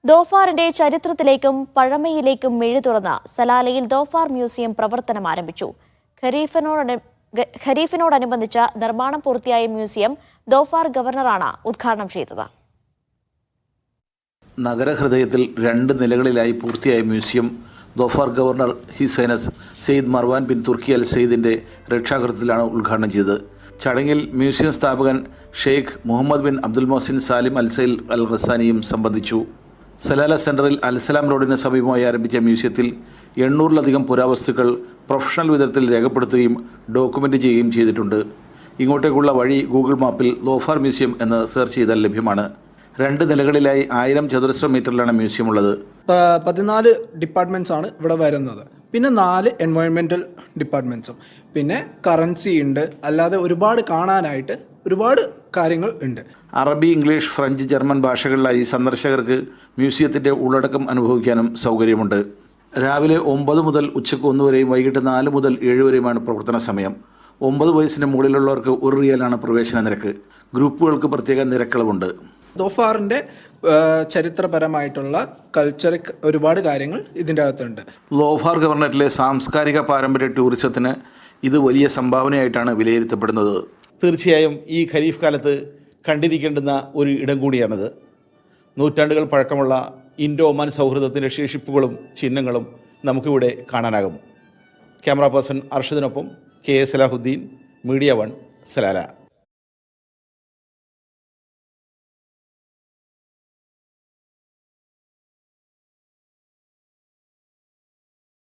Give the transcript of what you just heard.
ദോഫാറിന്റെ ചരിത്രത്തിലേക്കും പഴമയിലേക്കും മിഴി തുറന്ന സലാലയിൽ Dhofar museum പ്രവർത്തനം ആരംഭിച്ചു. ഖരീഫിനോടനുബന്ധിച്ച നിർമ്മാണം പൂർത്തിയായ മ്യൂസിയം ദോഫാർ ഗവർണറാണ് ഉദ്ഘാടനം ചെയ്തത്. നഗരഹൃദയത്തിൽ 2 നിലകളിലായി പൂർത്തിയായ museum Dhofar governor His Highness Sayyid Marwan bin Turki Al സെയ്ദിൻ്റെ രക്ഷാകൃതത്തിലാണ് ഉദ്ഘാടനം ചെയ്തത്. ചടങ്ങിൽ മ്യൂസിയം സ്ഥാപകൻ Sheikh Mohammed bin Abdul Mohsin Salim Al Sail Al ഖസാനിയും സംബന്ധിച്ചു. സലാല സെൻറ്ററിൽ അൽസലാം റോഡിന് സമീപമായി ആരംഭിച്ച മ്യൂസിയത്തിൽ 800-ലധികം പുരാവസ്തുക്കൾ പ്രൊഫഷണൽ വിധത്തിൽ രേഖപ്പെടുത്തുകയും ഡോക്യുമെൻ്റ് ചെയ്യുകയും ചെയ്തിട്ടുണ്ട്. ഇങ്ങോട്ടേക്കുള്ള വഴി ഗൂഗിൾ മാപ്പിൽ ദോഫാർ മ്യൂസിയം എന്ന് സെർച്ച് ചെയ്താൽ ലഭ്യമാണ്. 2 നിലകളിലായി 1000 ചതുരശ്ര മീറ്ററിലാണ് മ്യൂസിയം ഉള്ളത്. 14 ഡിപ്പാർട്ട്മെൻറ്റ്സ് ആണ് ഇവിടെ വരുന്നത്. പിന്നെ 4 എൻവയോൺമെൻറ്റൽ ഡിപ്പാർട്ട്മെൻറ്റ്സും പിന്നെ കറൻസി ഉണ്ട്. അല്ലാതെ ഒരുപാട് കാണാനായിട്ട് ഒരുപാട് കാര്യങ്ങൾ ഉണ്ട്. അറബി, ഇംഗ്ലീഷ്, ഫ്രഞ്ച്, ജർമ്മൻ ഭാഷകളിലായി സന്ദർശകർക്ക് മ്യൂസിയത്തിൻ്റെ ഉള്ളടക്കം അനുഭവിക്കാനും സൗകര്യമുണ്ട്. രാവിലെ 9 മുതൽ ഉച്ചയ്ക്ക് 1 വരെയും വൈകിട്ട് 4 മുതൽ 7 വരെയുമാണ് പ്രവർത്തന സമയം. 9 വയസ്സിന് മുകളിലുള്ളവർക്ക് 1 റിയാലാണ് പ്രവേശന നിരക്ക്. ഗ്രൂപ്പുകൾക്ക് പ്രത്യേക നിരക്കളവുണ്ട്. ദോഫാറിൻ്റെ ചരിത്രപരമായിട്ടുള്ള കൾച്ചറിക് ഒരുപാട് കാര്യങ്ങൾ ഇതിൻ്റെ അകത്തുണ്ട്. ദോഫാർ ഗവർണറിലെ സാംസ്കാരിക പാരമ്പര്യ ടൂറിസത്തിന് ഇത് വലിയ സംഭാവനയായിട്ടാണ് വിലയിരുത്തപ്പെടുന്നത്. തീർച്ചയായും ഈ ഖരീഫ് കാലത്ത് കണ്ടിരിക്കേണ്ടുന്ന ഒരു ഇടം കൂടിയാണിത്. നൂറ്റാണ്ടുകൾ പഴക്കമുള്ള ഇൻഡോ ഒമാൻ സൗഹൃദത്തിൻ്റെ ശേഷിപ്പുകളും ചിഹ്നങ്ങളും നമുക്കിവിടെ കാണാനാകും. ക്യാമറ പേഴ്സൺ അർഷദിനൊപ്പം KA സലാഹുദ്ദീൻ, മീഡിയ 1, സലാല.